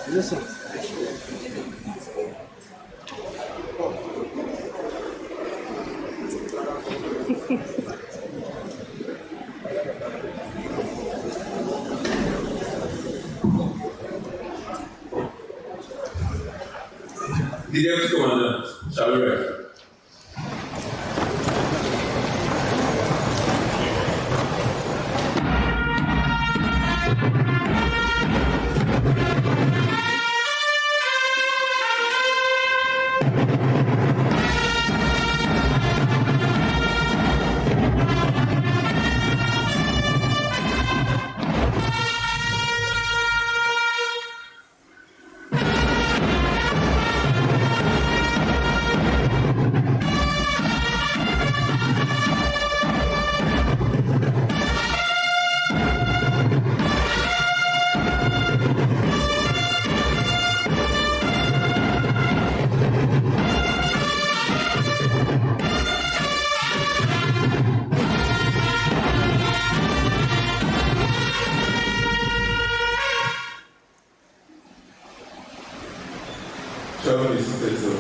Listen. The Deputy Commander, shall we rise? Shall we sit so?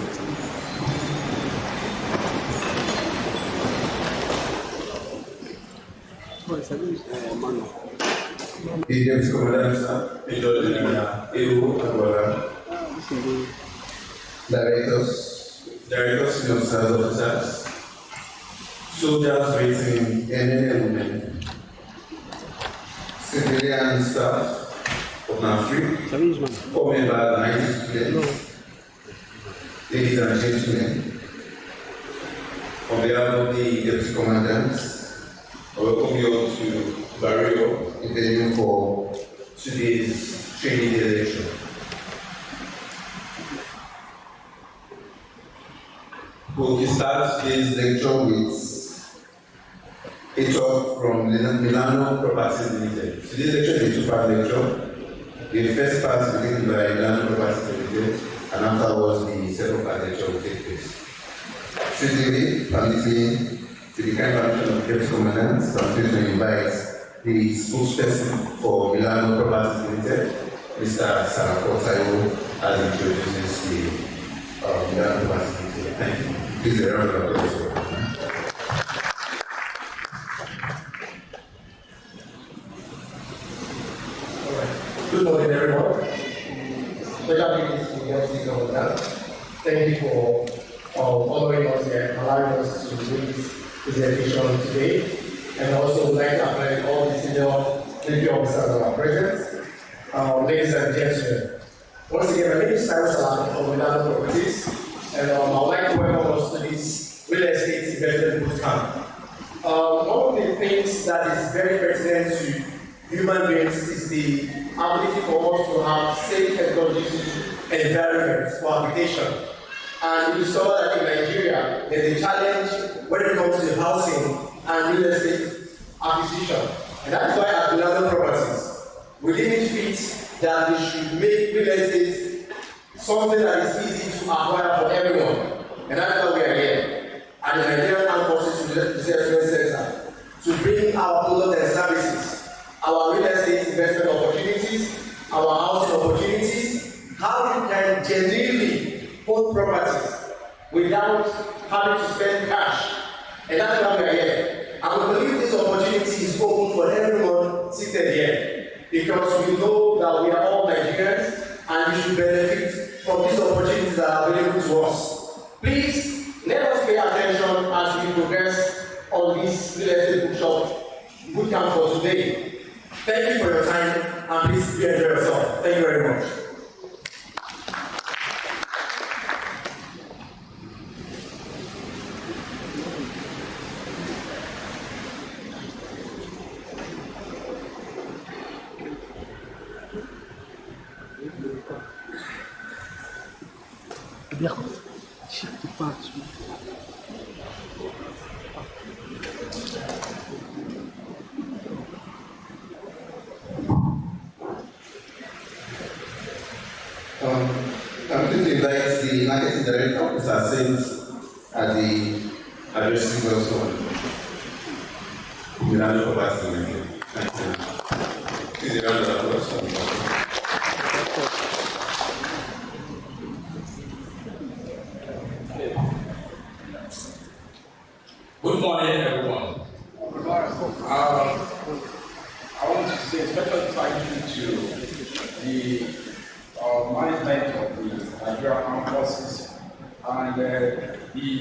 The Deputy Commander, Major General Ewu Agbara, Directors, Senior Officers, soldiers waiting, men and women, civilian staff of Nafrc, all members of the 90 students, ladies and gentlemen, on behalf of the Deputy Commandants, I welcome you all to Barrio in venue for today's training election. We'll start today's lecture with a talk from Milano Properties Limited. Today's lecture is a two-part lecture. The first part is given by Milano Properties Limited, and afterwards the second part lecture will take place. Secondly, permitting to the kind permission of the Deputy Commandant, I'm going to invite the spokesperson for Milano Properties Limited, Mr. Sarakotayo, as he introduces the Milano Properties Limited. Thank you. Please, a round of applause. Good morning, everyone. Thank you for honoring us and allowing us to do this presentation today. And also would like to acknowledge all the senior military officers that are present. Ladies and gentlemen, once again, my name is Cyrus Salam from Milano Properties, and I would like to welcome us to this real estate investment bootcamp. One of the things that is very pertinent to human beings is the ability for us to have safe technology environments for application. And we saw that in Nigeria, there's a challenge when it comes to housing and real estate acquisition. And that's why at Milano Properties, we didn't fit that we should make real estate something that is easy to acquire for everyone. And that's why we are here at the Nigerian Armed Forces Resettlement Center to bring our products and services, our real estate investment opportunities, our housing opportunities, how you can genuinely own properties without having to spend cash. And that's why we are here. And we believe this opportunity is open for everyone seated here, because we know that we are all Nigerians and we should benefit from these opportunities that are available to us. Please let us pay attention as we progress on this real estate bootcamp for today. Thank you for your time, and please enjoy yourself. Thank you very much. I'm going to invite the marketing director, Mr. Saints, at the addressing also. Milano Property Limited. Thank you. Please, a round of applause. Good morning, everyone. I want to say a special thank you to the management of the Nigerian Armed Forces and the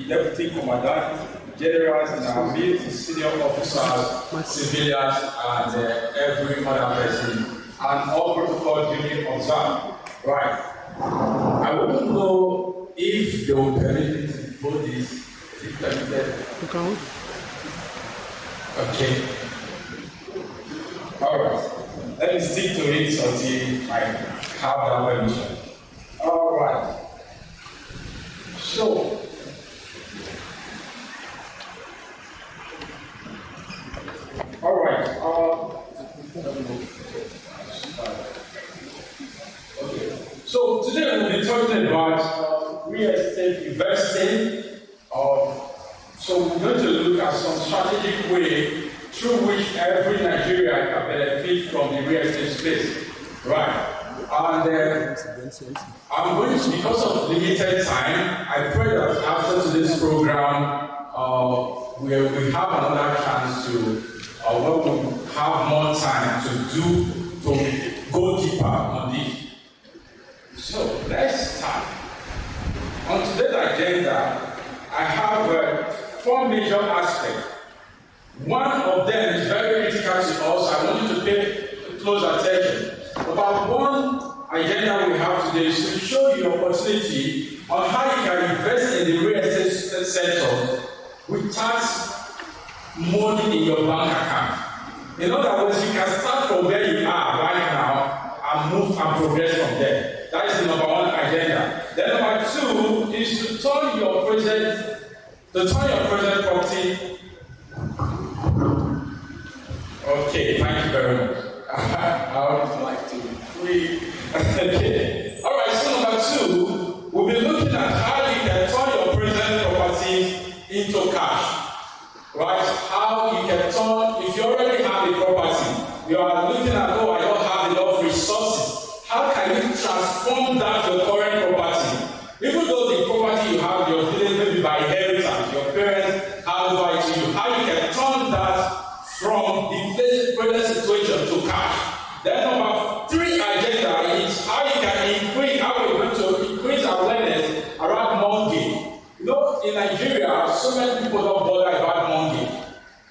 Deputy Commandant, Generals in our midst, senior officers, civilians, and every other person, and all protocol duly observed. Right. I wouldn't know if they will permit me to put this. Is it permitted? Okay. All right. Let me stick to it until I have that permission. All right. So, all right. Okay. So today we'll be talking about real estate investing. So we're going to look at some strategic way through which every Nigerian can benefit from the real estate space. Right. And I'm going to, because of limited time, I pray that after today's program, we have another chance to, when we have more time to go deeper on this. So let's start. On today's agenda, I have 4 major aspects. One of them is very critical to us. I want you to pay close attention. About one agenda we have today is to show you opportunity on how you can invest in the real estate sector without money in your bank account. In other words, you can start from where you are right now and move and progress from there. That is the number one agenda. Then number 2 is to turn your present property. Okay, thank you very much. I would like to free. Okay. All right. So number 2, we'll be looking at how you can turn your present property into cash. Right? How you can turn, if you already have a property, you are looking at, oh, I don't have enough resources. How can you transform that to current property? Even though the property you have, you're feeling maybe by inheritance, your parents have over to you. How you can turn that from the present situation to cash. Then number 3 agenda is how you can increase, how we're going to increase awareness around mortgage. You know, in Nigeria, so many people don't bother about mortgage.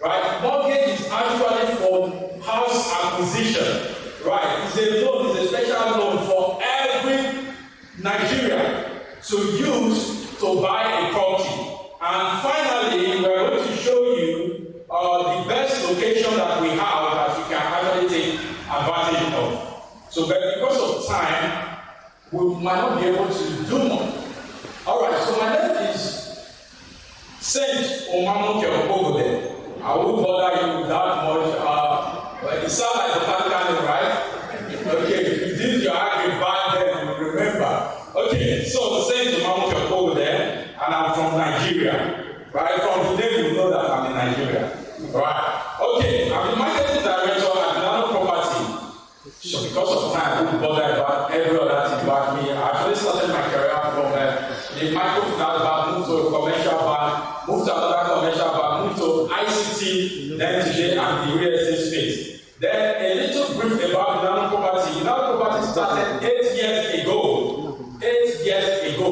Right? Mortgage is actually for house acquisition. Right? It's a loan, it's a special loan for every Nigerian to use to buy a property. And finally, we're going to show you the best location that we have that you can actually take advantage of. So, but because of time, we might not be able to do more. Alright, so my name is Saint Omamoke Ogode. I won't bother you with that much. But it sounds like the Vatican, right? Okay, if you did your argument back then, you remember. Okay, so Saint Omamoke Ogode, and I'm from Nigeria. Right? From today, you know that I'm in Nigeria. Right? Okay, I'm the marketing director at Nano Property. So because of time, I won't bother about every other thing about me. I actually started my career from the microfinance bank, moved to a commercial bank, moved to another commercial bank, moved to ICT, then today I'm in the real estate space. Then a little brief about Nano Property. Nano Property started 8 years ago. 8 years ago.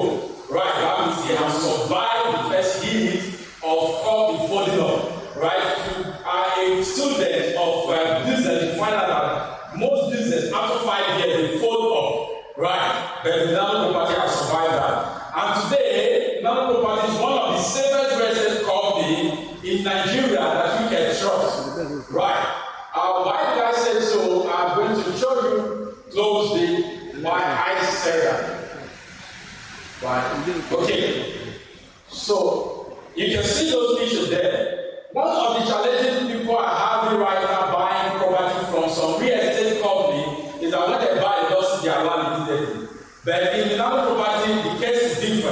Right, that means they have survived the first hit of company folding up. Right, you are a student of business, you find out that most business after 5 years they fold up. Right, but the Nano Property has survived that. And today, Nano Property is one of the safest real estate companies in Nigeria that you can trust. Right, why did I say so? I'm going to show you closely why I said that. Right, okay, so you can see those pictures there. One of the challenges people are having right now buying property from some real estate company is that when they buy, they don't see their land immediately. But in the Nano Property, the case is different.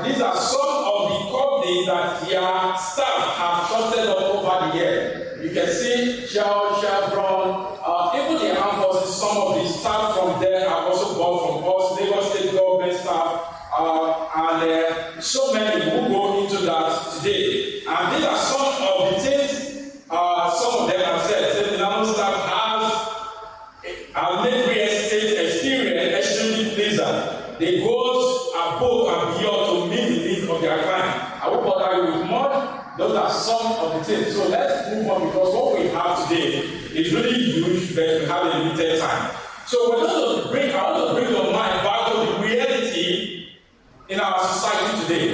these are some of the companies that their staff have trusted us over the years. You can see Shell, Chevron, even the armed forces, some of the staff from there are also bought from us, Lagos State government staff, and so many who go into that today. And these are some of the things some of them have said. The Milano staff have made real estate experience extremely pleasant. They go above and beyond to meet the needs of their client. I won't bother you with more. Those are some of the things. So let's move on, because what we have today is really huge, but we have a limited time. So I want to bring your mind back to the reality in our society today.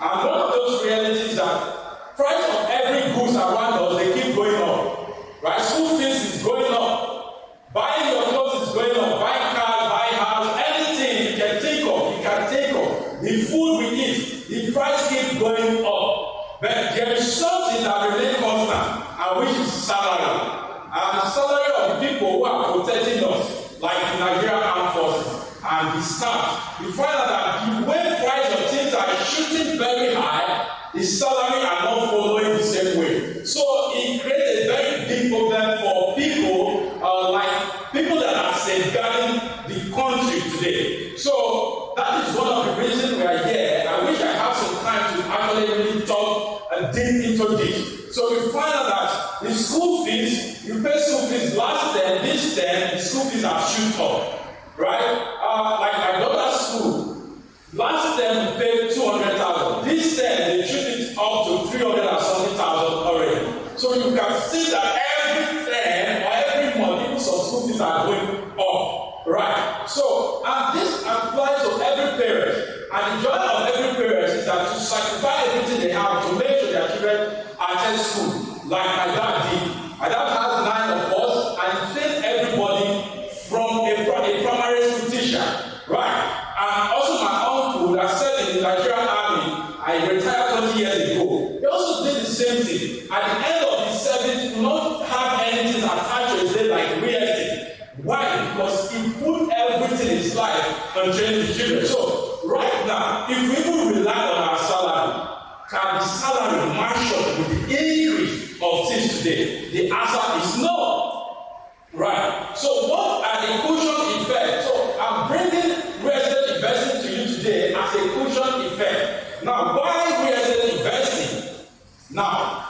And one of those realities is that price of every goods around us, they keep going up. Right? School fees is going up. Buying your clothes is going up. Buying cars, buying house, anything you can think of, you can take of. The food we eat, the price keeps going up. But there is something that remains constant, and which is salary. And the salary of the people who are protecting us, like the Nigerian armed forces and the staff, you find out that the way price of things are shooting very high, the salary are not following the same way. So it creates a very big problem for people, like people that are safeguarding the country today. So that is one of the reasons we are here. I wish I had some time to actually really talk and dig into this. So we find out that the school fees, you pay school fees last term, this term, the school fees have shoot up. Right? Like my daughter's school, last term we paid 200,000. This term they shoot it up to 300,000 already. So you can see that every term or every month, even some school fees are going up. Right? So, and this applies to every parent. And the joy of every parent is that to sacrifice everything they have to make sure their children attend school, like my dad did. My dad has 9 of us, and he trained everybody from a primary school teacher. Right? And also my uncle that served in the Nigerian army, I retired 20 years ago. He also did the same thing. At the end of his service, he did not have anything attached to his name like real estate. Why? Because he put everything in his life on training the children. So, right now, if we even rely on our salary, can the salary match up with the increase of things today? The answer is no. Right? So, what are the cushion effects? So, I'm bringing real estate investing to you today as a cushion effect. Now, why real estate investing? Now,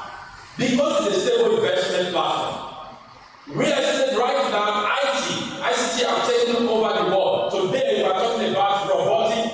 because it's a stable investment platform. Real estate right now, ICT have taken over the world. Today we are talking about robotic,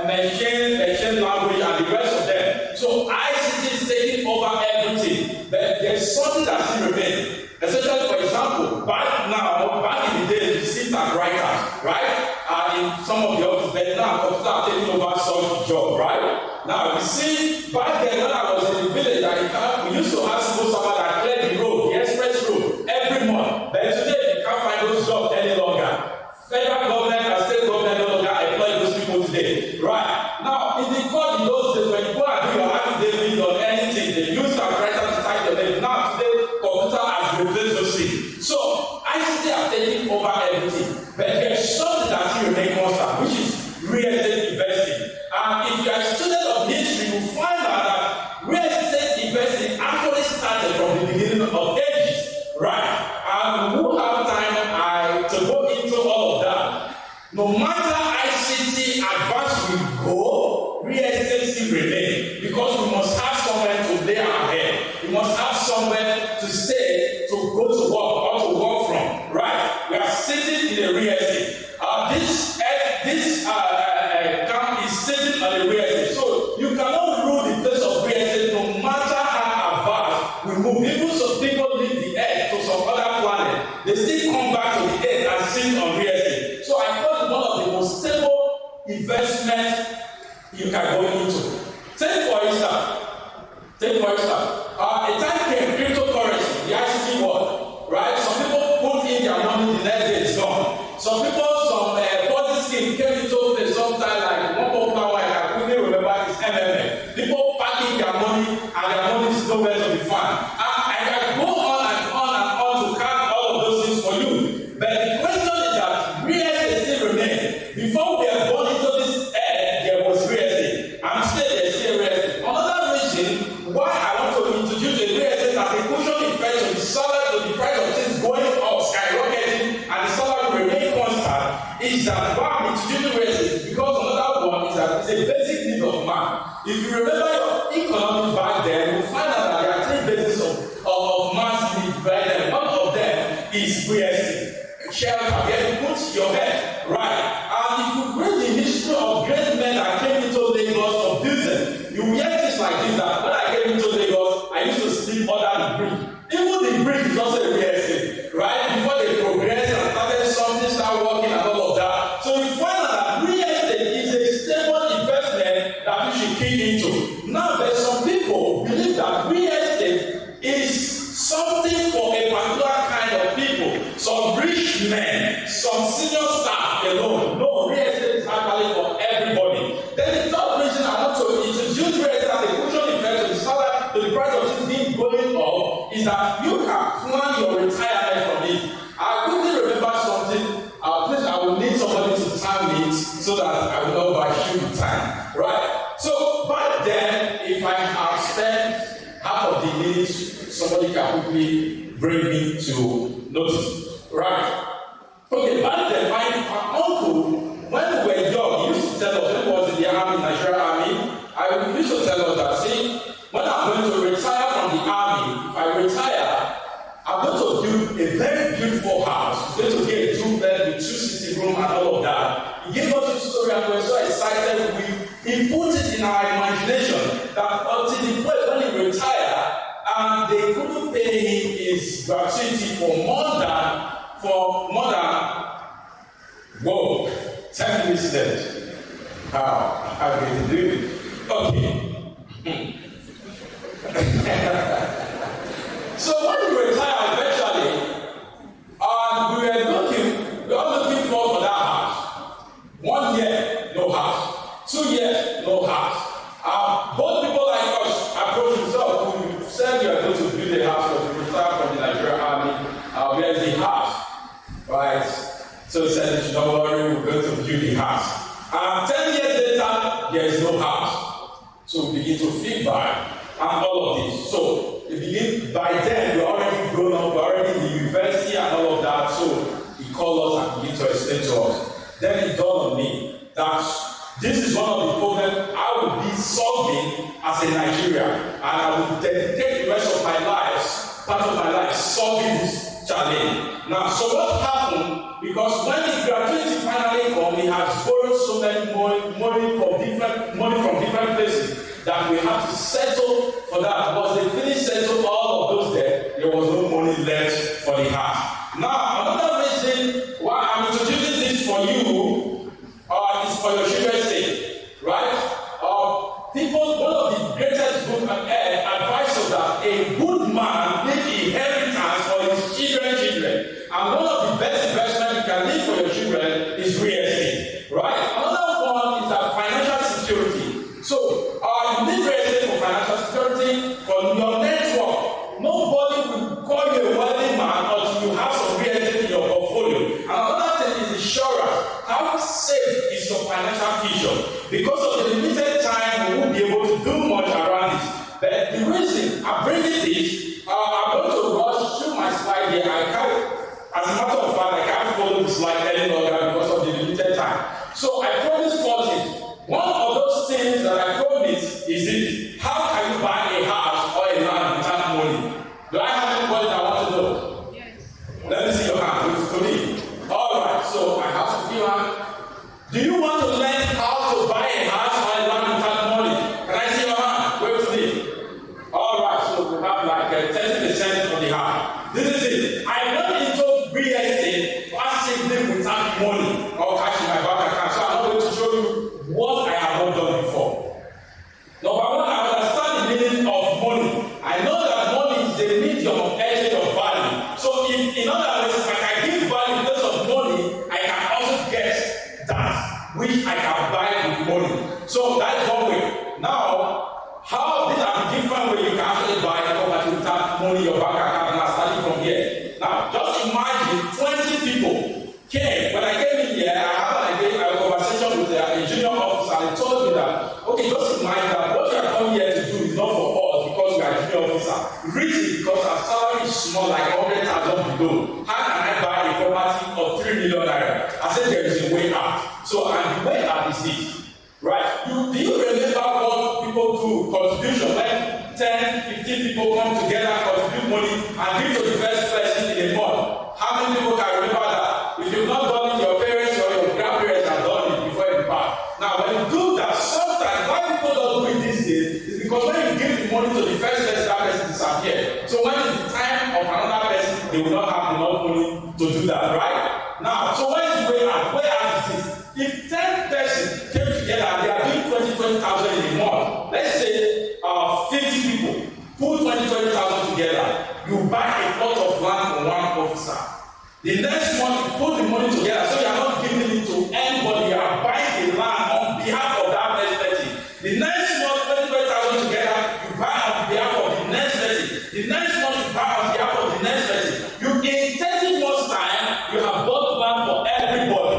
machine language, and the rest of them. So ICT is taking over everything. But there's something that still remains. Essentially, for example, back in the days, you see typewriters, right? In some of the offices, but now computers are taking over some job, right? Now you see, back then when I was in the village, we used to have civil servants that cleared the road, the express road, every month. But today you can't find those jobs any longer. Federal government and state government no longer employ those people today. Right? Now, in the court in those days, when you go and do your affidavit or anything, they use typewriter to type your name. Now today, computer has replaced those things. So ICT are taking over everything. But there's something that still remains constant, which is real estate investing. And if you are a student of history, you find out that real estate investing actually started from the beginning of ages. Right? And we will have time to go into all of that. No matter ICT advance we go, real estate still remain, because we must have somewhere to lay our head. We must have somewhere to stay, to go to work or to work from. Right? We are sitting in a real estate. This camp is sitting on a real estate. So you cannot rule the place of real estate no matter how advanced we move. Even some people leave the earth to some other planet, they still come back to the earth and sit on real estate. So I thought one of the most stable investments you can go into. Take for instance, a time came cryptocurrency, the ICT world, right? Some people put in their money, the next day it's gone. Some people, policy scheme came into place sometime, like one popular one I quickly remember is MMM. People packing their money and their money is nowhere to be found. I can go on to count all of those things for you. But the question is that real estate still remains. Before we are born into this earth, there was real estate. If you remember your economics back then, you find out that there are three bases of mass need right there. One of them is real estate, shelter, where you put your head, right? And if you read the history of great men that came into Lagos for business, you will hear things like this, that when I came into Lagos, I used to sleep under the bridge. Even the bridge is also a real estate, right? Before they progress and started something, start working and all of that. So you find out that real estate is a stable investment that you should key into. Now, there's some people who believe that real estate is something for a particular kind of people, some rich men, some senior staff alone. No, real estate is actually for everybody. Then the third reason I want to introduce real estate as a cushion effect to the salary, to the price of things being going up, is that you can plan your retirement from it. I quickly remember something. Please, I will need somebody to time it so that I will not overshoot time. Right? So back then, if I have spent half of the minutes, somebody can quickly bring me to notice. Right? Okay, back then, my uncle, when we were young, he used to tell us, when he was in the army, Nigerian army, he used to tell us that, see, when I'm going to retire from the army, if I retire, I'm going to build a very beautiful house. It's going to be a two-bed with 2 sitting rooms and all of that. He gave us this story and we were so excited. He put it in our imagination that until the point when he retired, and they couldn't pay him his gratuity for more than, whoa, 10 minutes left. How are we going to do it? Okay. So when we retire eventually, we were looking for that house. 1 year, no house. 2 years, no house. Both people like us approach themselves. We said you are going to build a house because we retire from the Nigerian army. Where is the house? Right? So he said, you don't worry, we're going to build the house. 10 years later, there is no house. So we begin to feedback and all of this. So by then, we're already grown up, we're already in the university and all of that. So he called us and began to explain to us. Then it dawned on me that this is one of the problems I will be solving as a Nigerian. And I will dedicate the rest of my life, part of my life, solving this challenge. Now, so what happened? Because when the gratuity finally came, he has borrowed so many money from different places that we have to settle for that. Because they finished settling all of those debts, there was no money left for the house. Now, another reason why I'm introducing this for you is for your children's sake, right? One of the greatest books on earth advises that a good man leaves inheritance for his children's children. And one of the best investments you can leave for your children is real estate, right? Another one is that financial security. So, you need real estate for financial security, for your network. Nobody will call you a wealthy man until you have some real estate in your portfolio. And another thing is insurance. How safe is your financial future? Because of the limited time, we won't be able to do much around this. But the reason I'm bringing this, I'm going to rush through my slide here. As a matter of fact, I can't follow the slide any longer because of the limited time. So I promise 4 things. One of those things that I promise is this: how can you buy a house or a land without money? Do I have anybody that wants to know? Yes. Let me see your hand. It's to me. All right. So I have to feel hand. Do you want to learn how to buy a house or a land without money? Can I see your hand? Wait for me. All right. So we have like 30% of the hand. This is it. I went into real estate passively without money or cash in my bank account. So I'm not going to show you what I have not done before. Number one, I understand the meaning of money. I know that money is the medium of exchange of value. So in other words, if I can give value in terms of money, I can also get that which I can buy with money. So that is one way. Now, how these are the different ways you can actually buy property without money in your bank account. Now, starting from here. Now, just imagine 20 people came. When I came in here, I had a conversation with the engineer officer, and he told me that, okay, just imagine that what you are coming here to do is not for us because we are engineer officer. Really, because our salary is small, like 100,000 below. How can I buy a property of 3 million naira? I said there is a way out. So, and the way out is this, right? Do you remember what people people come together, contribute money, and give to the first person in a month. How many people can remember that? If you've not done it, your parents or your grandparents have done it before you pass. Now, when you do that, sometimes why people don't do it these days is because when you give the money to the first person, that person disappears. So when it's the time of another person, they will not have enough money to do that, right? Now, so where is the way out? Where out is this? If 10 persons came together and they are doing 20,000 in a month, let's say 50 people put 20,000 together, you buy a plot of land for one officer. The next month, you put the money together, so you are not giving it to anybody, you are buying the land on behalf of that first person. The next month, 20,000 together, you buy on behalf of the next person. The next month, you buy on behalf of the next person. You, in 30 months' time, you have bought land for everybody.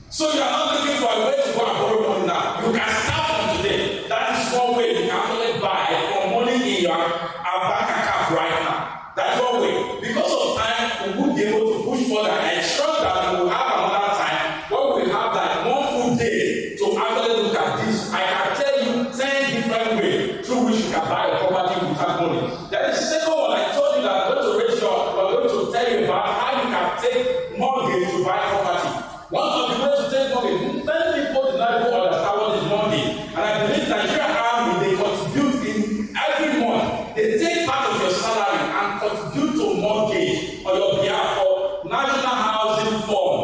So you are not looking for a way to go and borrow money now. You can start from today. That is one way you can actually buy for money in your bank account right now. That's one way. Because of time, we will be able to push further and ensure that we will have another time where we will have that one full day to actually look at this. I can tell you 10 different ways through which you can buy a property without money. There is a second one. I told you that I'm going to raise your, I'm going to tell you about how you can take mortgage to buy property. One of the ways to take mortgage, many people do not even understand what is mortgage. And I believe Nigerian Army, they contribute in every month. They take part of your salary and contribute to mortgage on your behalf for National Housing Fund,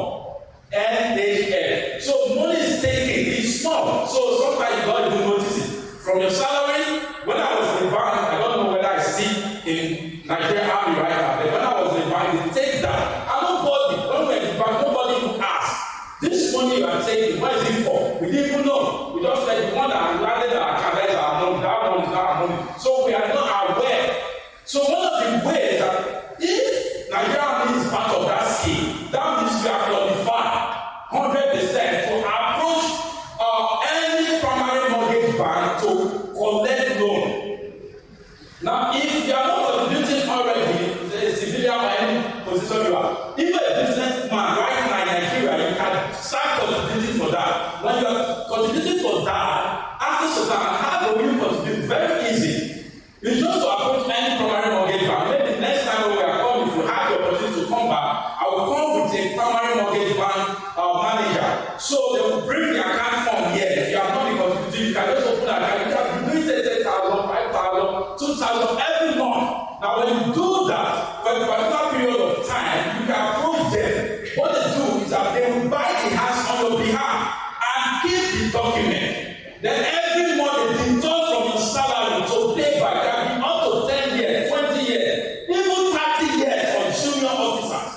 NHF. So money is taken, it's small. So sometimes you don't even notice it. From your salary, when I was in the bank, I don't know whether I see in Nigerian Army right now, but when I was in the bank, they take that. And nobody, when we're in the bank, nobody will ask. This money you are taking, what is it for? We didn't even know. We just said the one that landed our account, that's our money, that one is not our money. So we are not aware. So one of the ways that if Nigeria is part of that scheme, that means we are qualified 100% to approach any primary mortgage bank to collect loan. Now, if you are not contributing already, a civilian or any position you are, even a businessman right now in Nigeria, you can start contributing for that. When you are contributing for that, after some time, how do you contribute? Very easy. You just to approach any primary mortgage bank. Maybe next time when we are coming, if you have the opportunity to come back, I will come with a primary mortgage bank manager. So they will bring the account form here. If you are not been contributing, you can just open an account. You can be doing 10,000, 5,000, 2,000 every month. Now when you do that, for a particular period of time, you can approach them. What they do is that they will buy the house on your behalf and keep the document. Then every month they deduct from your salary to pay back. Can be up to 10 years, 20 years, even 30 years for junior officers.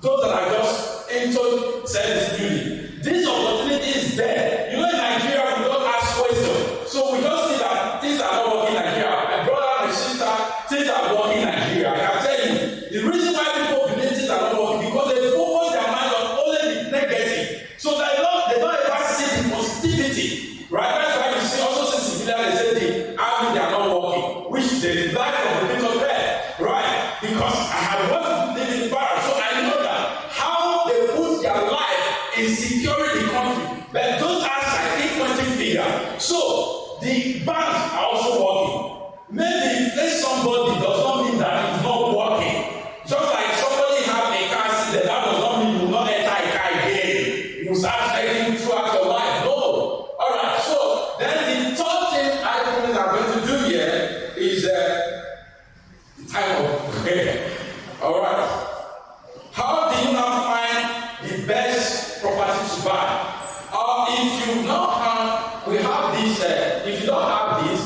Those that are just into service duty. This opportunity is there. You know in Nigeria we don't ask questions. So we just see that things are not working in Nigeria. My brother, my sister, things are working in Nigeria. I can tell you, the reason why people believe things are not working because they focus their mind on only the negative. So they don't ever see the positivity. Right? That's why you see also see civilians, they say the army they are not working, which they like from the pit of hell. Right? Because I have worked with living barracks, so I know that how they put their life in securing the country. But those are psychic figures. So the banks are also working. Maybe if somebody does not mean that it's not working. Just like somebody have a car accident, that does not mean you will not enter a car again. You will start checking throughout your life. No. Alright, so then the third thing I think I'm going to do here is the time of prayer. Alright. How do you now find the best property to buy? If you not have, we have this, if you don't have this,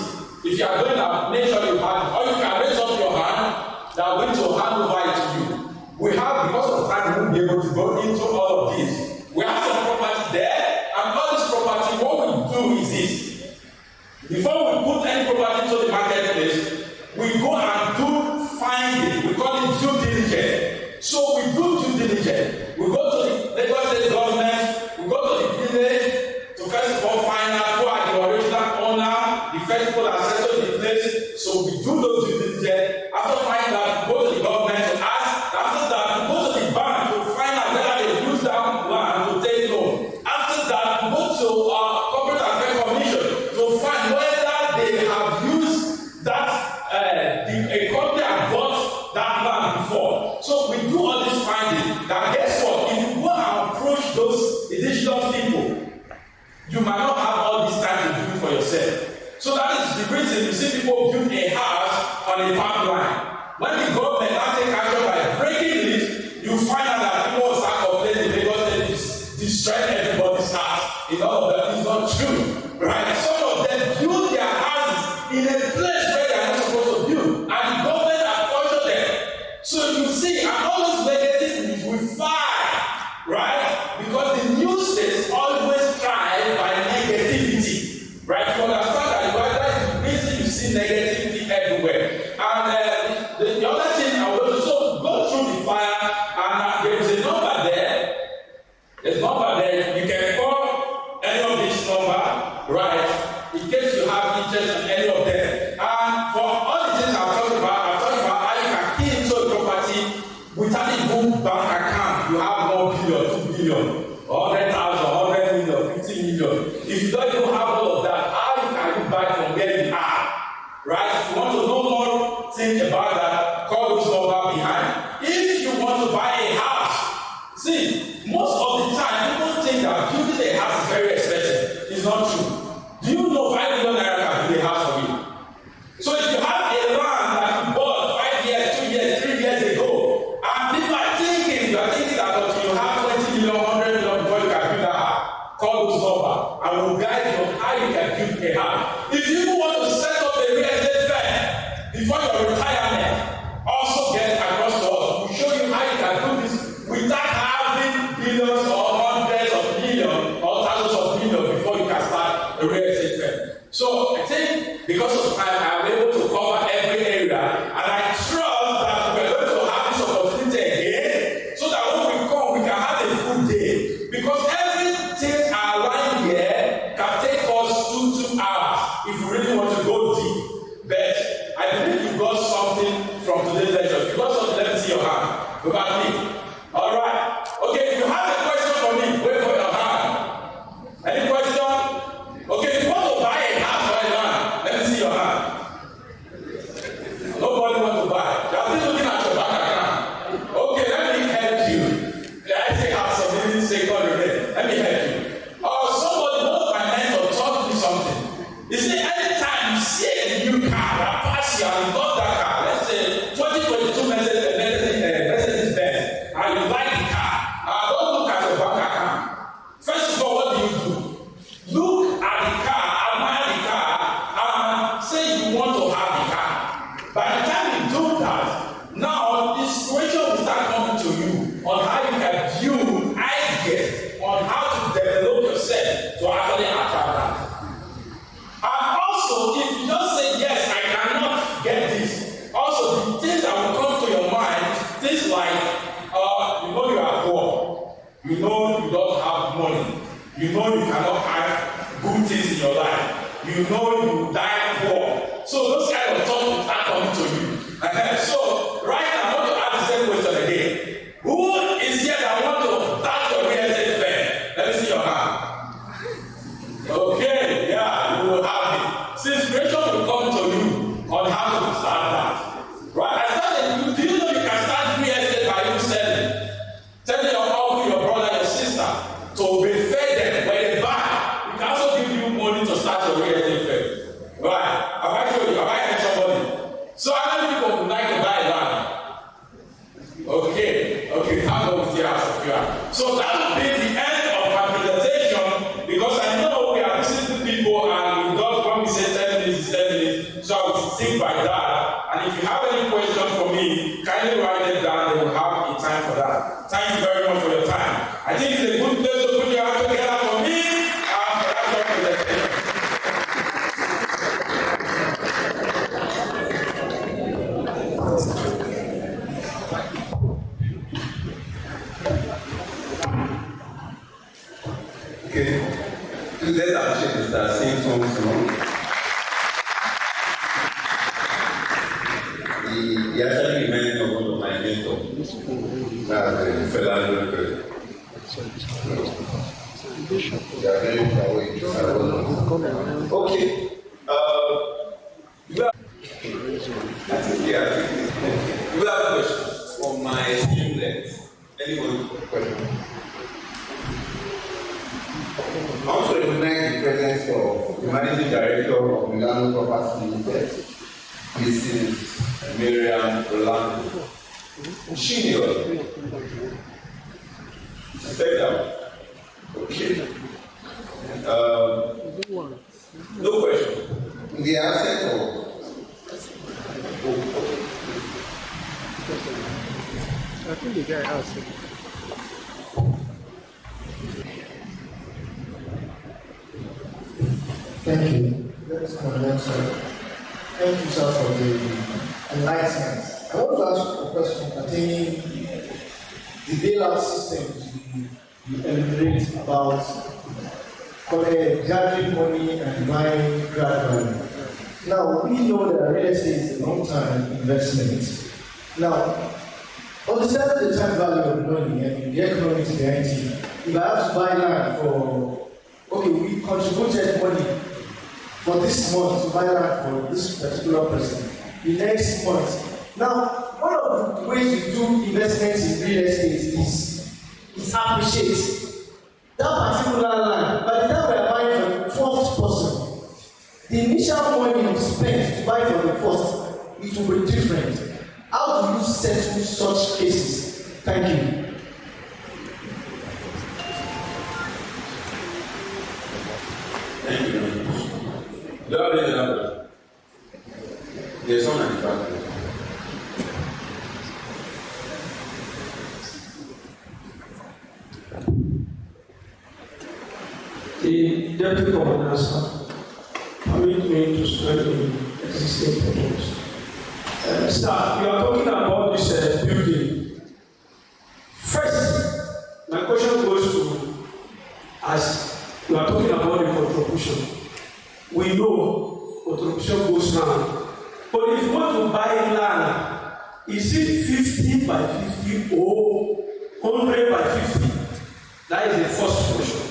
if you are going to make sure you have it, or you can raise up your hand, that are going to hand over it to you. We have, because of time, we won't be able to go into all of this. We have some property there, and all this property, what we do is this. Before we put any property to the marketplace, we go and do finding. We call it due diligence. So we do due diligence. We go to the Lagos State government, we go to the village to first of all find out who are the original owner, the first people that settle the place. So we do those due diligence. After finding out, we go to the government to ask. After that, we go to the bank to find out whether they use that land to take loan. After that, we go to corporate affairs commission to find whether they have used that that is the reason you see people build a house on a pipeline. When the government now take action by breaking it, you find out that people will start complaining because they destroy everybody's house. In all of that is not true, right? Some of them build their houses in a place where they are not supposed to build, and the government has punished them. So you see, and all those negative news will fire, right? Because the news is always tried by negativity, right? You understand that that is the reason you see negativity everywhere. And the other thing I will also go through the fire, and there is a number there. There's a number there. You can call any of this number, right? In case you have interest in any of them. And for all the things I'm talking about how you can key into a property without a good bank account. You have 1 billion, 2 billion, 100,000, 100 million, 50 million. If you don't even have all of that, how can you buy from where you are? Right? If you want to know more things about that, call this number behind. If you want to buy a house, see, most of the time people think that building a house is very expensive. It's not true. Do you know 5 million naira can build a house for you? So if you have a land that you bought 5 years, 2 years, 3 years ago, and people are thinking, you are thinking that you have 20 million, 100 million before you can build a house, call this number and we'll guide you on how you can build a house. If you want to set up a real estate firm before your retirement, also get across to us. We'll show you how you can do this without having billions or hundreds of millions or thousands of millions before you can start a real estate firm. So I think because of time, I'm able to cover every area, and I trust that we're going to have this opportunity again, so that when we come, we can have a full day. Because everything around here can take us 2 hours if we really want to go deep. But I believe you got something from today's lecture. If you got something, let me see your hand. Look at me. All right. Okay, if you have a question for me, wait for your hand. Any question? Okay, if you want to buy a house right now, let me see your hand. Nobody wants to buy. You are still looking at your bank account. Okay, let me help you. I say have some living second remain. Let me help you. Somebody, one of my mentors taught me something. He said, anytime you see a new car that pass you and you got that car, let's say 2022 Mercedes Benz, and you like the car, don't look at your bank account. First of all, what do? Look at the car, admire the car, and say you want to have the car. By the time you do that, now the situation will start coming to you on how you can view ideas on how to develop yourself to actually attract that. And also, if you just say, yes, I cannot get this, also the things that will come to your mind, things like, you are poor, you don't have money, you cannot have good things in your life, you die poor. So those kind of thoughts will start coming to you. So right now, I want to ask the same question again. Who is here that want to start your real estate firm? Let me see your hand. Okay, yeah, you will have it. So inspiration will come to you on how to start that. Right? Do you know you can start real estate by you selling? Tell your uncle, your brother, your sister to refer them when they buy. We can also give you money to start your real estate firm. Right? Have I told you? Have I helped somebody? So how many people would like to buy land? Okay, thank God with the house of prayer. So that will be the end of my presentation, because I know we are visiting people and we don't, when we say 10 minutes, it's 10 minutes. So I will stick by that. And if you have any questions for me, kindly write them down. They will have a time for that. Thank you very much for your time. I think it's a good place to put your hands together for me and for that your presentation. Okay. Please let's appreciate the start sing songs. He actually reminded me of one of my mentors. That's the fellow. Okay. We have questions from my students. Anyone question? I want to recognize the presence of the managing director of the Milano Property Limited, Mrs. Miriam Rolando. Senior. Step down. Okay. No question. In the absence of. I think the guy asked it. Thank you. Thank you, sir, for the enlightenment. I want to ask a question pertaining the bailout system you elaborate about gathering money and buying gradually. Now, we know that real estate is a long-term investment. Now, understanding the time value of money and the economics behind it, if I have to buy land for, okay, we contributed money for this month to buy land for this particular person, the next month. Now, one of the ways we do investments in real estate is appreciate that particular land. By the time we are buying for the 12th person, the initial money you spent to buy for the first, it will be different. How do you settle such cases? Thank you. Thank you very much. Do I have any other? There's one at the back. The Deputy Commander, sir, permit me to strengthen existing problems. Sir, you are talking about this building. First, my question goes to, as you are talking about the contribution, we know contribution goes round. But if you want to buy land, is it 50 by 50 or 100 by 50? That is the first question.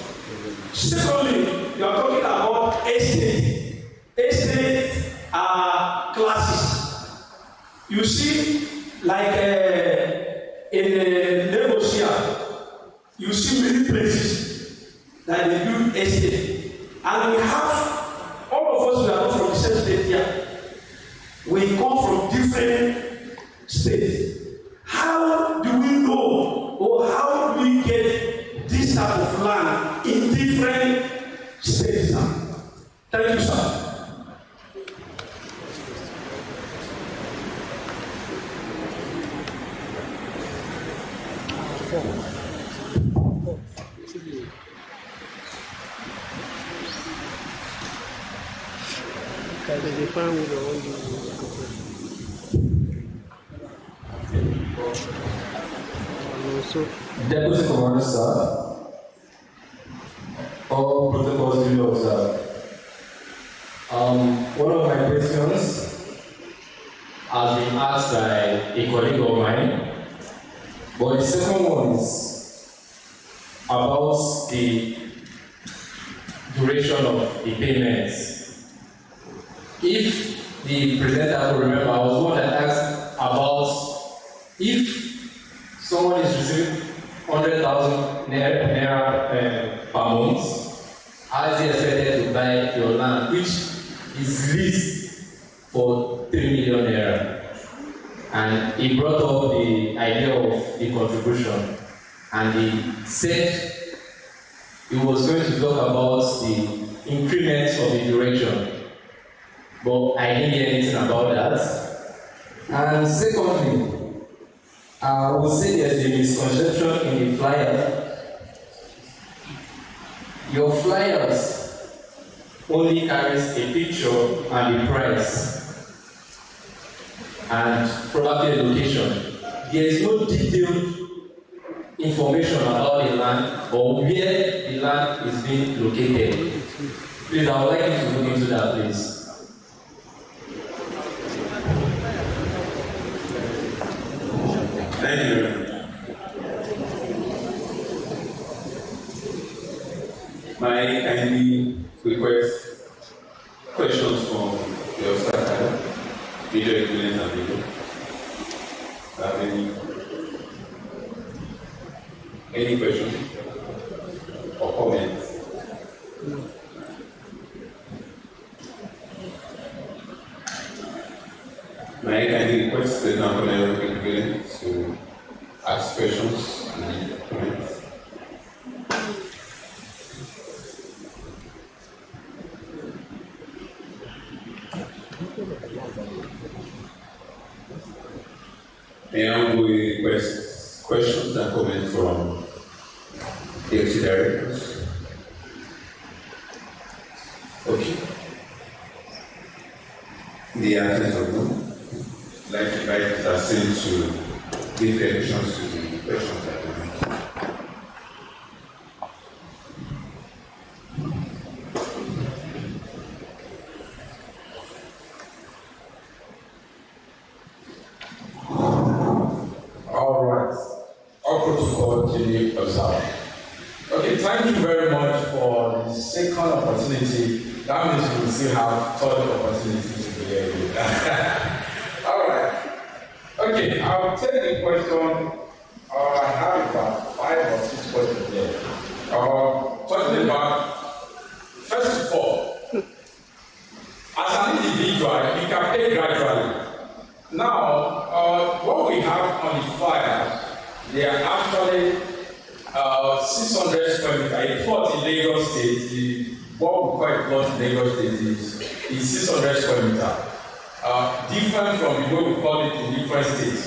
Secondly, you are talking about estate. Estate are classes. You see, like in Lagos here, you see many places that they build estate. And we have, all of us, we are not from the same state here. We come from different states. How do we know, or how do we get this type of land in different states? Thank you, sir. Deputy Commander, sir, all protocols duly observed. One of my questions has been asked by a colleague of mine, but the second one is about the duration of the payments. If the presenter will remember, I was one that asked about if someone is receiving 100,000 naira per month, how is he expected to buy your land, which is leased for 3 million naira? And he brought up the idea of the contribution, and he said he was going to talk about the increments of the duration, but I didn't hear anything about that. And secondly, I would say there's a misconception in the flyer. Your flyers only carries a picture and the price and probably the location. There is no detailed information about the land or where the land is being located. Please, I would like you to look into that, please. Thank you very much. May I kindly request questions from the obstacle, video equivalent and video? Any questions or comments? May I kindly request the councillor to ask questions and comments? May I request questions and comments from the exit directors? Okay. In the absence of no, I'd like to invite Mr. Sin to give questions to the questions that we have. All right. Our protocol duly observed. Okay, thank you very much for the second opportunity. That means we will still have third opportunity to be here. All right. Okay, I'll take the question. I have about 5 or 6 questions here. Talking about, first of all, as an individual, you can pay gradually. Now, what we have on the flyer, they are actually 600 square meters. A plot in Lagos State, what we call a plot in Lagos State is 600 square meters. Different from the way we call it in different states.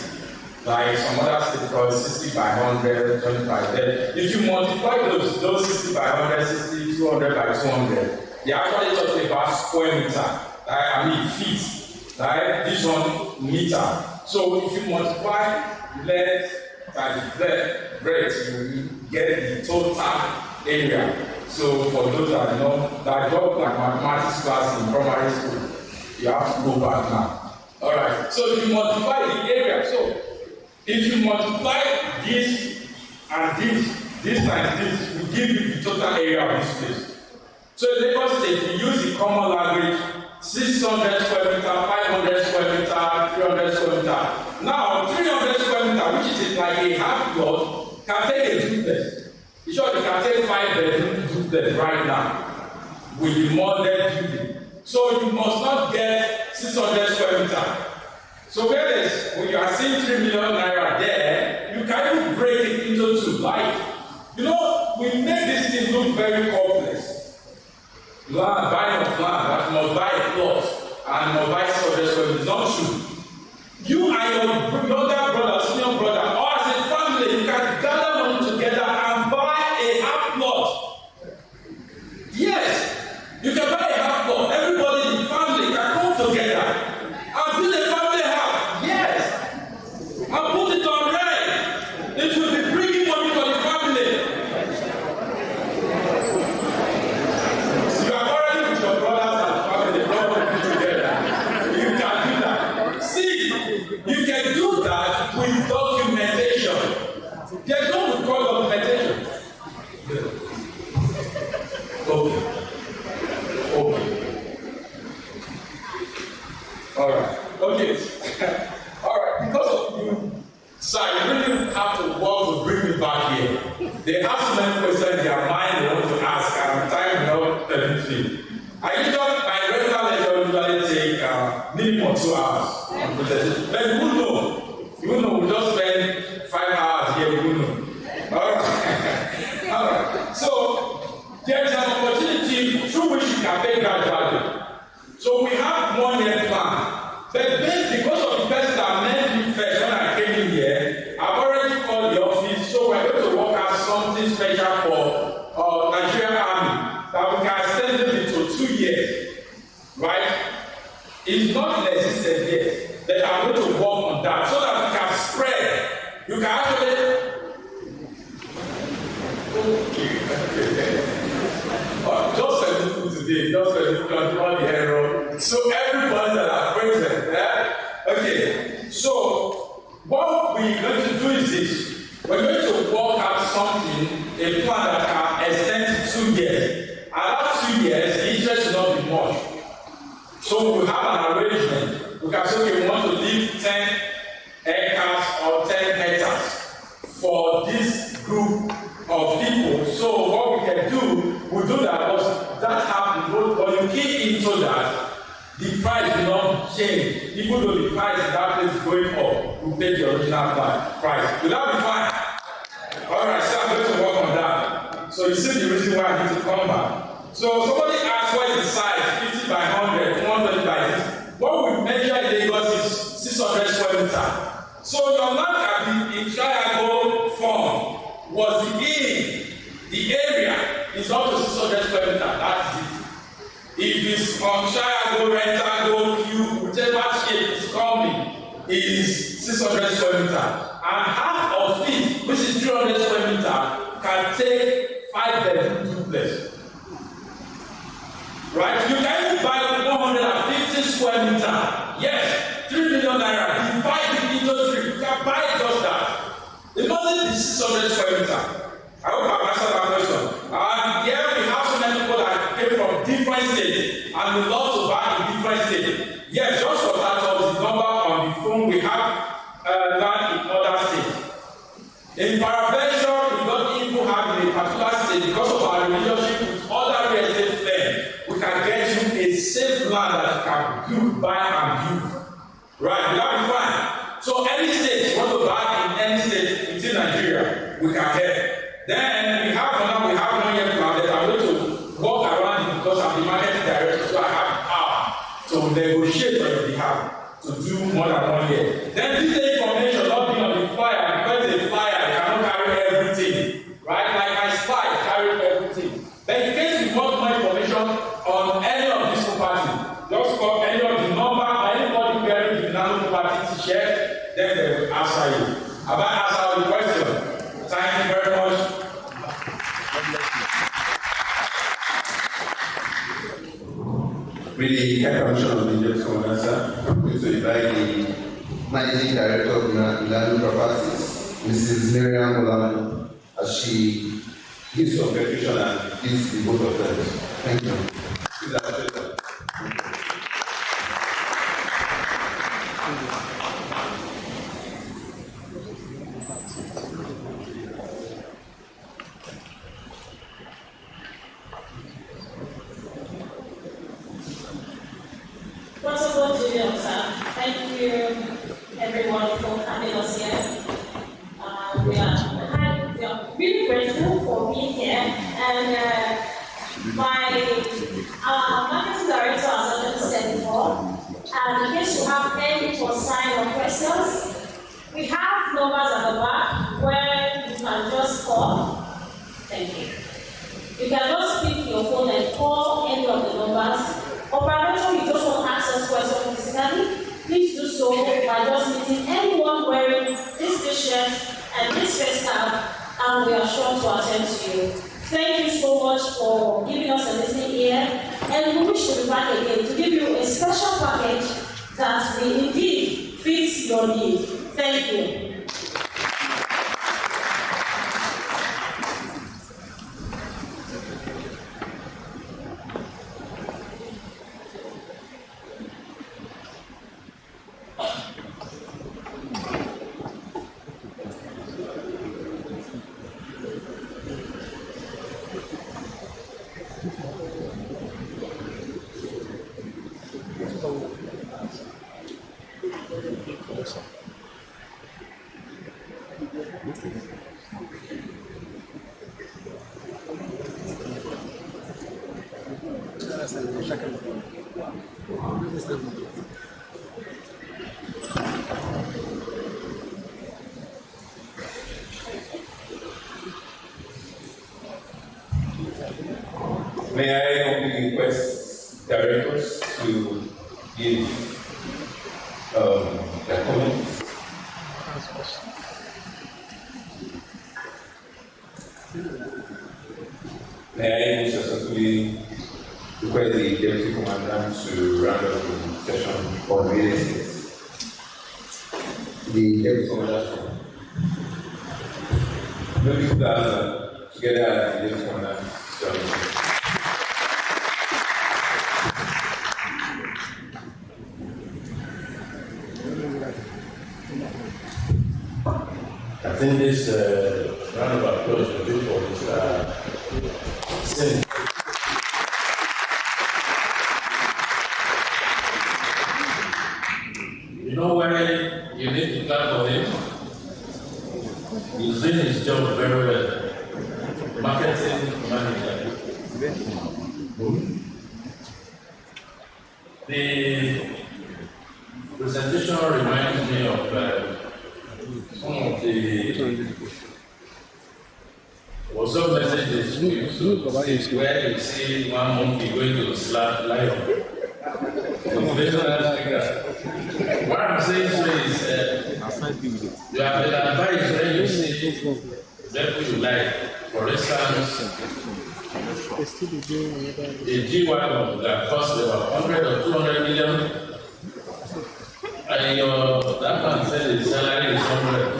Like some other states call it 60 by 100, 20 by 10. If you multiply those 60 by 100, 60, 200 by 200, they're actually talking about square meter. I mean feet. Right? This one meter. So if you multiply length times breadth, you get the total area. So for those that know, that got like mathematics class in primary school, you have to go back now. Alright, so if you multiply the area, so if you multiply this and this times this will give you the total area of this place. So in Lagos State, we use the common language 600 square meter, 500 square meter, 300 square meter. Now, 300 square meter, which is like a half plot, can take a duplex. You sure you can take 5 bedroom duplex right now with the modern building. So you must not get 600 square meter. So when you are seeing 3 million naira there, you can even break it into 2. Like, you know, we make this thing look very complex. Land, buying of land, that must buy a plot and must buy 600 square meters. It's not true. You and your younger brother, senior brother, or as a family, you can gather money together and buy a half plot. Yes, you can buy a half plot. Everybody in the family can come together and build a family house. Yes, and put it on rent. It will be bringing money for the family. You can do that with documentation. There's no we call documentation. Okay. Alright. Okay. Alright. Because of you, so I really have to work to bring me back here. They have so many questions in their mind they want to ask, and I'm time not permitting. My regular lecture usually take minimum 2 hours. But you will know. You will know. We just spend 5 hours here. You will know. Alright. Alright. So there is an opportunity through which you can pay gradually. So we have 1 year plan. But then because of the person that met me first when I came in here, I've already called the office. So we're going to work out something special for Nigerian Army that we can extend it into 2 years. Right? It's not in existence yet. That I'm going to work on that so that we can spread. You can actually. Just a little today, just a little on the error. So everybody that are present, okay. So what we're going to do is this: we're going to work out something, a plan that can extend to 2 years. And that 2 years, the interest will not be much. So we have an arrangement. We can say, okay, we want to leave 10 acres or 10 hectares for this group of people. So what we can do, we do that. Once that happens, when you key into that, the price will not change. Even though the price in that place is going up, we pay the original price. Will that be fine? Alright, so I'm going to work on that. So you see the reason why I need to come back. So somebody asked what is the size, 50 by 100, 120 by this. What we measure in Lagos is 600 square meters. So your land can be in triangle form was the area is up to 600 square meters. That is it. If it's on triangle, rectangle, cube, whichever shape is coming, is 600 square meters. And half of it, which is 300 square meters, can take 5 bedroom duplex. Right? You can even buy 150 square meters. Yes, 3 million naira. Divide it into 3. You can buy just that. It doesn't be 600 square meters. I hope I've answered that question. Here we have so many people that came from different states and we love to buy in different states. Yes, just for that was the number on the phone we have land in other states. In Paraventure, we don't even have in a particular state because of our relationship with other real estate firms. We can get you a safe land that you can build, buy and build. Right? That will be fine. So any state you want to buy in any state within Nigeria, we can help. Then we have 1 year plan that I'm going to walk around it because I'm the marketing director, so I have power to negotiate on your behalf to do more than 1 year. Then this information not be on the flyer because the flyer cannot carry everything, right? Like my slide carry everything. But in case you want more information on any of these properties, just call any of the number or anybody bearing the nano property to share, then they will answer you. Have I answered the question? Thank you very much. Really, High Commission of the Nigerian Commander, sir. I'm going to invite the Managing Director of Milano Properties, Mrs. Miriam Olano, as she gives some petition and gives the vote of thanks. Thank you. Please appreciate that. Thank you, everyone, for having us here. We are really grateful for being here. And my marketing director has already said before. And in case you have any concern or questions, we have numbers at the back where you can just call. Thank you. You can just pick your phone and call any of the numbers. Operator, you just want to access questions physically, please do so by just meeting anyone wearing this t-shirt and this face cap, and we are sure to attend to you. Thank you so much for giving us a listening ear, and we wish to be back again to give you a special package that will indeed fit your need. Thank you. May I only request directors to give their comments? May I most successfully request the Deputy Commandant to round up the session on real estate? The Deputy Commandant. Maybe put that together as the Deputy Commandant. I think this round of applause will be for Mr. Singh. You know where you need to plan for him? He's doing his job very well. Marketing manager. The presentation reminds me of some of the WhatsApp messages we used to see where you see one monkey going to slap lion. What I'm saying so is you have been advised when you see people you like. For instance, a G-Wagon that cost about 100 or 200 million, and that man said his salary is 100.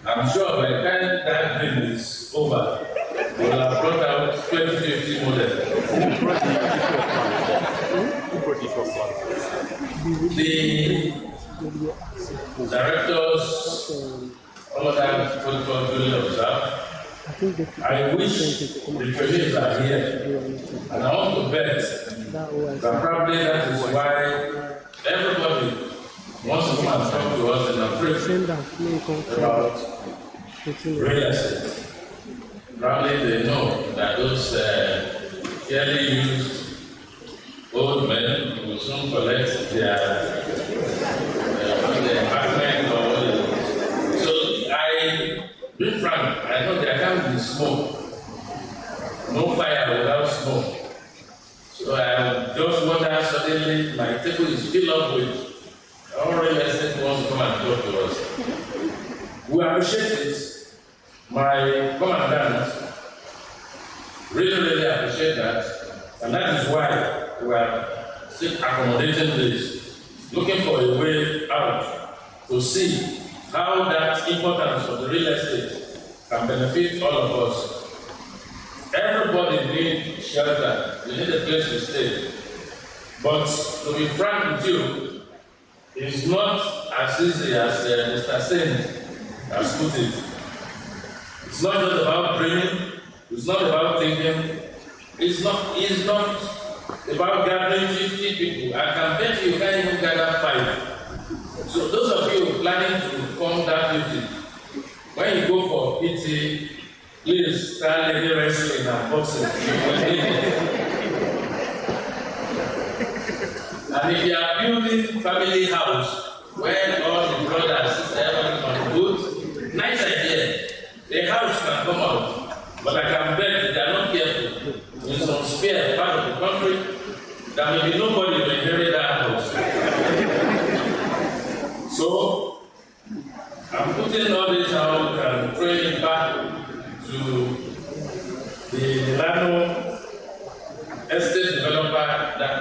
I'm sure by the time that dream is over, we will have brought out 2050 model. The directors, all that protocol duly observed. I wish the trainees are here, and I want to bet that probably that is why everybody wants to come and talk to us in Nafrc about real estate. Probably they know that those fairly used old men will soon collect their apartment or whatever. So be frank, I know there can't be smoke. No fire without smoke. So I just wonder suddenly my table is filled up with all real estate wants to come and talk to us. We appreciate this. My commandant really appreciate that. And that is why we are still accommodating this, looking for a way out to see how that importance of the real estate can benefit all of us. Everybody needs shelter, you need a place to stay. But to be frank with you, it's not as easy as Mr. Saint has put it. It's not just about dreaming, it's not about thinking, it's not about gathering 50 people. I can bet you can't even gather 5. So those of you planning to form that 50, when you go for PT, please start lady wrestling and boxing. And if you are building family house, where all the brothers, sisters, contribute, nice idea. The house can come out, but I can bet they are not careful. In some spare part of the country, there may be nobody to inherit that house. So, I'm putting all this out and training back to the Milano estate developer that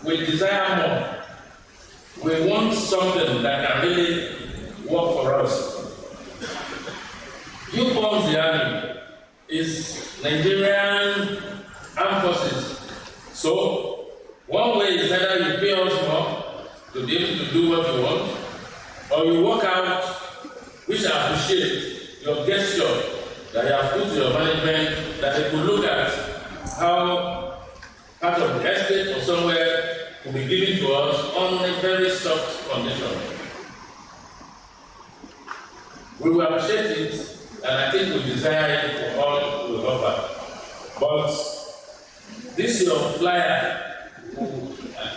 we desire more. We want something that can really work for us. You form the army is Nigerian armed forces. So, one way is either you pay us more to be able to do what you want, or you work out, which I appreciate your gesture that you have put to your management, that they could look at how part of the estate or somewhere will be given to us on a very soft condition. We will appreciate it, and I think we desire it for all we offer. But this your flyer,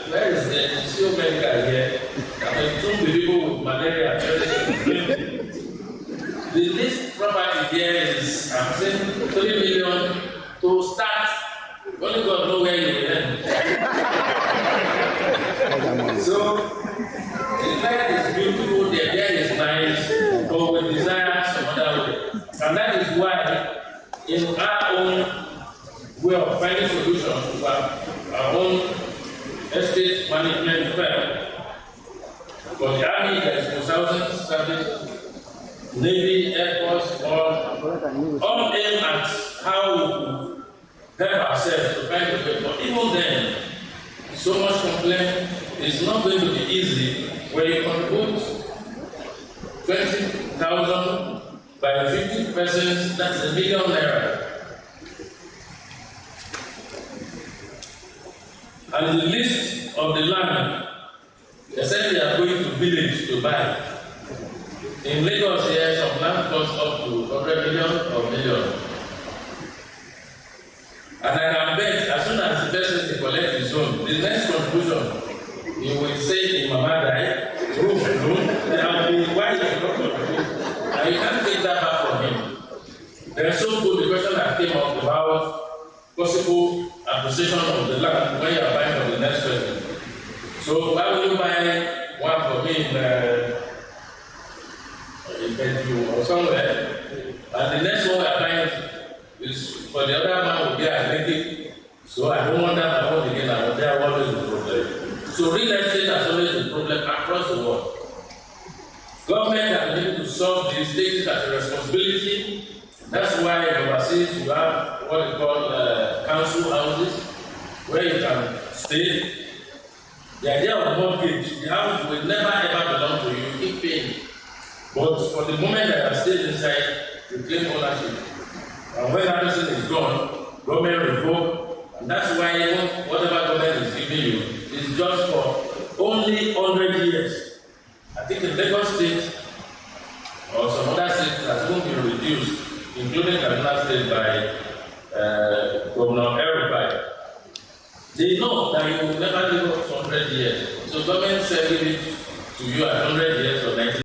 where is the CEO medical here? I mean, 2 people with malaria. This property here is, I'm saying, 3 million to start. Only God knows where you will end. So, the land is beautiful, the area is nice, but we desire some other way. And that is why, in our own way of finding solutions, we have our own estate management firm. For the Army, there is consulting service, Navy, Air Force, all aimed at how we help ourselves to find a way. But even then, so much complaint is not going to be easy when you contribute 20,000 by 50 persons, that's $1 million. And And the list of the land, they said they are going to village to buy. In Lagos here, some land costs up to 100 million or million. And I can bet as soon as the person collect his own, the next conclusion, he will say, Mama died, roof, and be why you not contribute. And you can't take that back from him. There is also the question that came up about possible acquisition of the land when you are buying from the next person. So why will you buy one for me in Bentiu or somewhere, and the next one we are buying is for the other man will be identical. So I don't want that to happen again, and they are always the problem. So real estate has always been a problem across the world. Government has been able to solve these, take it as a responsibility. That's why overseas you have what they call council houses, where you can stay. The idea of mortgage, the house will never ever belong to you, you keep paying. But for the moment that you stay inside, you claim ownership. And when that person is gone, government revoke, and that's why even whatever government is giving you is just for only 100 years. I think in Lagos State or some other states has even been reduced, including Kaduna State by Governor Erufai. They know that you will never live up to 100 years. So government said give it to you at 100 years or 90